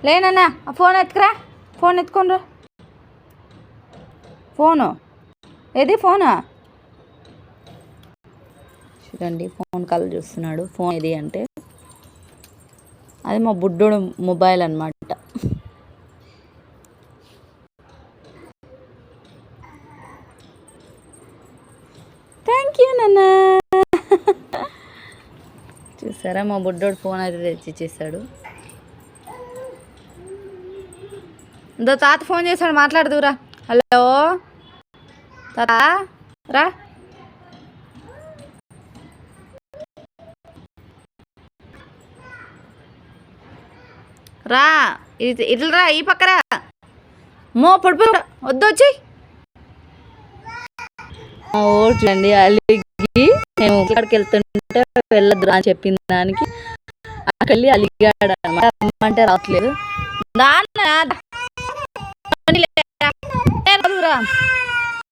లేనన్నా phone ఎత్తుకురా, phone ఎత్తుకోనరా. Phone ఏది ఫోనా? చూడండి ఫోన్ కాల్ చూస్తున్నాడు. ఫోన్ ఏది అంటే అది మా బుడ్డోడు మొబైల్ అనమాట. థ్యాంక్ యూ నాన్న. చూసారా మా బుడ్డోడు ఫోన్ అయితే తెచ్చి ఇచ్చేసాడు. ఇందో తాత ఫోన్ చేశాడు, మాట్లాడుదురా. హలో తాత రా. రా ఇట్లా రా, ఈ పక్కరా. పడిపో వద్దు వచ్చి. ఓట్లండి అలిగి మేము ఇక్కడికి వెళ్తుంటే వెళ్ళొద్దు అని చెప్పిన దానికి అక్కడికి అలిగాడు అనమాట. అంటే రావట్లేదు.